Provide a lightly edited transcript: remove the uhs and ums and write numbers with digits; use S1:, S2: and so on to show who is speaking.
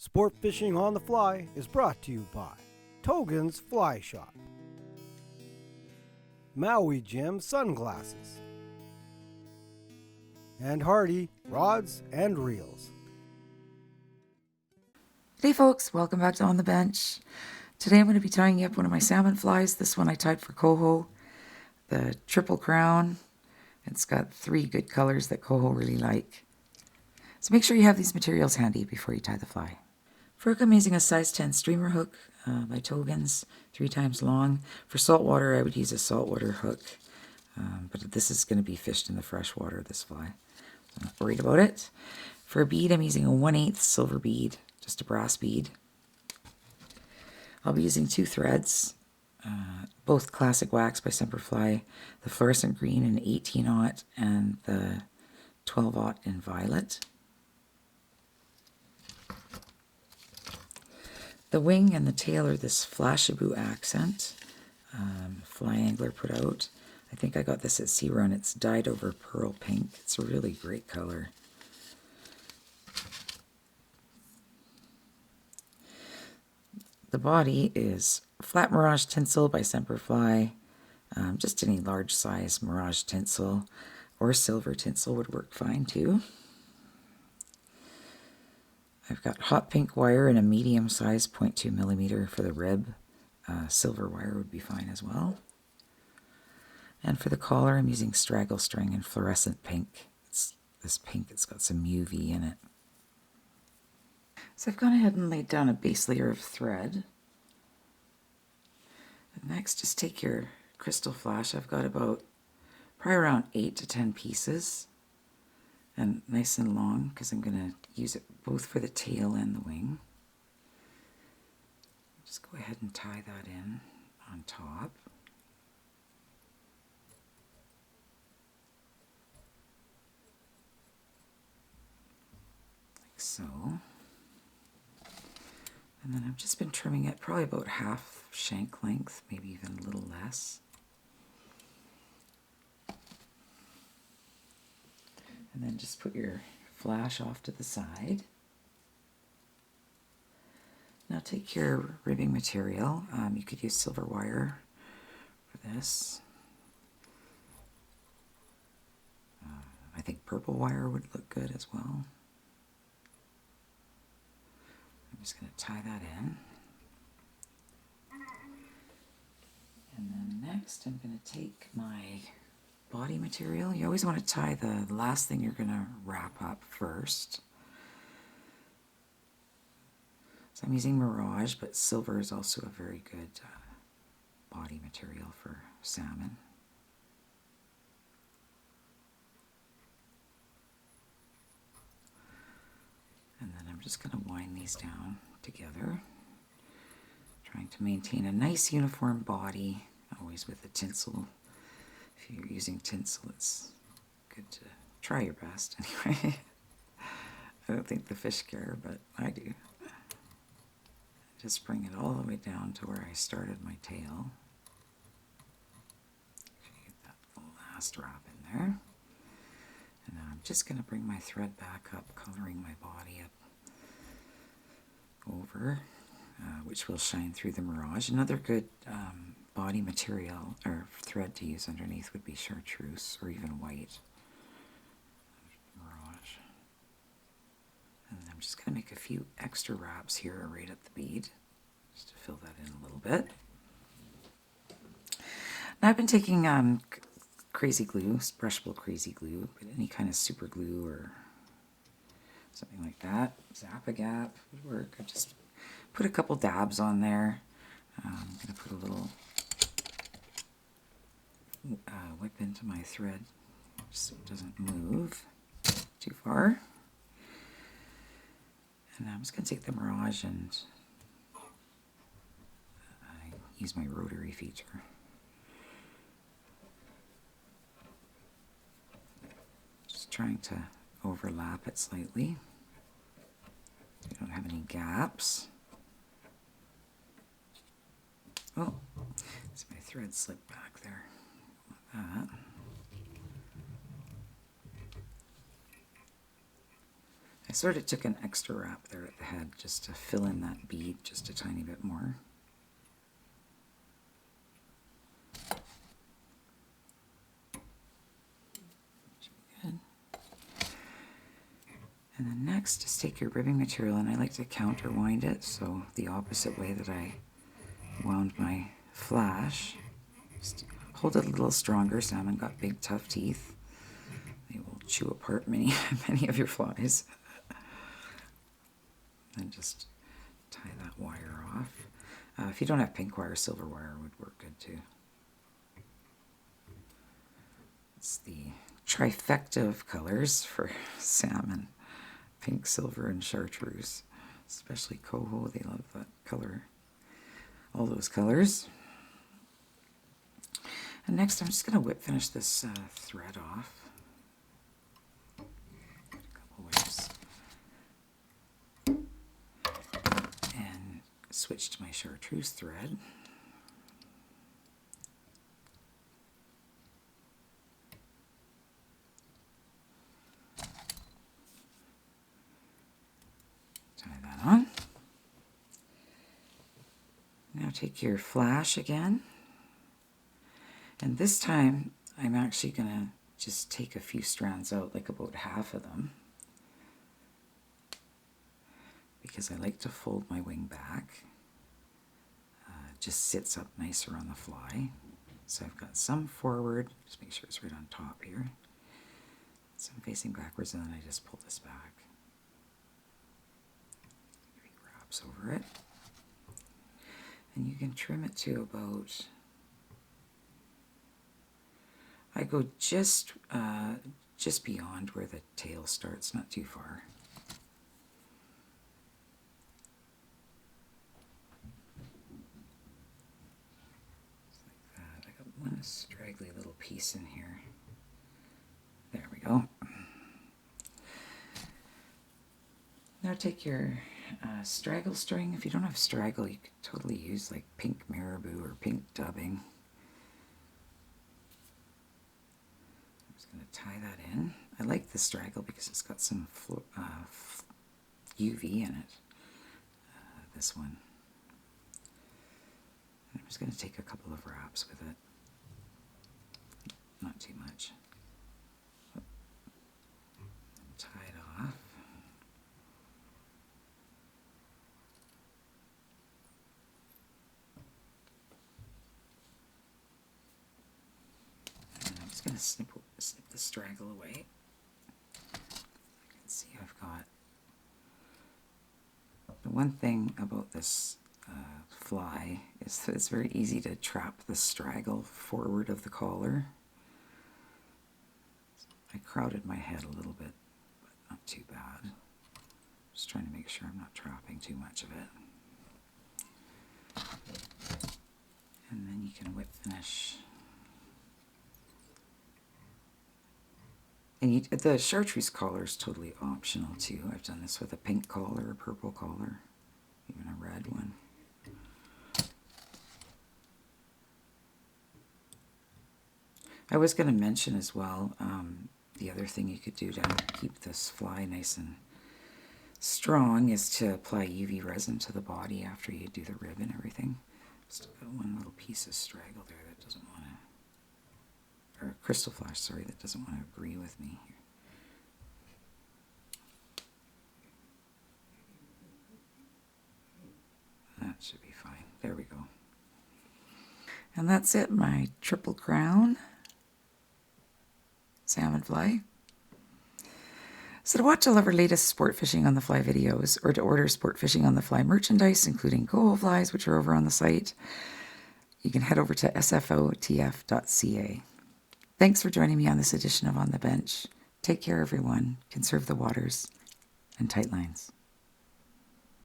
S1: Sport Fishing on the Fly is brought to you by Togens Fly Shop, Maui Jim Sunglasses, and Hardy Rods and Reels.
S2: Hey folks, welcome back to On the Bench. Today I'm going to be tying up one of my salmon flies. This one I tied for Coho, the triple crown. It's got 3 good colors that Coho really like. So make sure you have these materials handy before you tie the fly. For hook, I'm using a size 10 streamer hook by Togens, 3 times long. For saltwater, I would use a saltwater hook, but this is going to be fished in the fresh water, this fly. I'm not worried about it. For a bead, I'm using a 1/8 silver bead, just a brass bead. I'll be using 2 threads, both classic wax by Semperfli, the fluorescent green in 18-aught and the 12-aught in violet. The wing and the tail are this Flashabou accent. Fly Angler put out. I think I got this at Sea Run. It's dyed over pearl pink. It's a really great color. The body is flat Mirage Tinsel by Semperfli. Just any large size Mirage Tinsel or silver tinsel would work fine too. I've got hot pink wire and a medium size 0.2 millimeter for the rib. Silver wire would be fine as well. And for the collar, I'm using Straggle string in fluorescent pink. It's this pink, it's got some UV in it. So I've gone ahead and laid down a base layer of thread. And next, just take your crystal flash. I've got about probably around 8 to 10 pieces. And nice and long, because I'm going to use it both for the tail and the wing. Just go ahead and tie that in on top. Like so. And then I've just been trimming it probably about half shank length, maybe even a little less. And then just put your flash off to the side. Now take your ribbing material. You could use silver wire for this. I think purple wire would look good as well. I'm just going to tie that in. And then next I'm going to take my body material. You always want to tie the last thing you're going to wrap up first. So I'm using Mirage, but silver is also a very good body material for salmon. And then I'm just going to wind these down together, trying to maintain a nice uniform body, always with the tinsel. If you're using tinsel, it's good to try your best anyway. I don't think the fish care, but I do. Just bring it all the way down to where I started my tail. Get that last wrap in there. And now I'm just going to bring my thread back up, coloring my body up over, which will shine through the Mirage. Another good body material or thread to use underneath would be chartreuse or even white. Mirage. And I'm just going to make a few extra wraps here right at the bead, just to fill that in a little bit. Now I've been taking crazy glue, brushable crazy glue, but any kind of super glue or something like that. Zap-A-Gap would work. I just put a couple dabs on there. I'm going to put a little whip into my thread so it doesn't move too far. And I'm just going to take the Mirage and I use my rotary feature. Just trying to overlap it slightly. You don't have any gaps. Oh, so my thread slipped back there. Like that. I sort of took an extra wrap there at the head just to fill in that bead just a tiny bit more. Good. And then next, just take your ribbing material, and I like to counterwind it, so the opposite way that I wound my flash. Just hold it a little stronger. Salmon got big, tough teeth. They will chew apart many of your flies. And just tie that wire off. If you don't have pink wire, silver wire would work good too. It's the trifecta of colors for salmon. Pink, silver, and chartreuse. Especially Coho, they love that color. All those colors. And next I'm just going to whip finish this thread off. A couple whips. And switch to my chartreuse thread. Tie that on. Now take your flash again. And this time, I'm actually going to just take a few strands out, like about half of them, because I like to fold my wing back. It just sits up nicer on the fly. So I've got some forward, just make sure it's right on top here. Some facing backwards, and then I just pull this back. A few wraps over it. And you can trim it to about, I go just beyond where the tail starts, not too far. Just like that. I got one straggly little piece in here. There we go. Now take your straggle string. If you don't have straggle, you could totally use like pink marabou or pink dubbing. I'm just going to tie that in. I like the straggle because it's got some UV in it. This one. And I'm just going to take a couple of wraps with it. Not too much. Tie it off. Going to snip the straggle away. You can see I've got the one thing about this fly is that it's very easy to trap the straggle forward of the collar. I crowded my head a little bit, but not too bad. Just trying to make sure I'm not trapping too much of it. And then you can whip finish. And the chartreuse collar is totally optional too. I've done this with a pink collar, a purple collar, even a red one. I was going to mention as well, the other thing you could do to keep this fly nice and strong is to apply UV resin to the body after you do the rib and everything. Still got one little piece of straggle there that doesn't want to, or crystal flash, sorry, that doesn't want to agree with me here. That should be fine. There we go. And that's it, my triple crown salmon fly. So to watch all of our latest sport fishing on the fly videos, or to order sport fishing on the fly merchandise, including Coho flies, which are over on the site, you can head over to SFOTF.ca. Thanks for joining me on this edition of On the Bench. Take care, everyone. Conserve the waters and tight lines.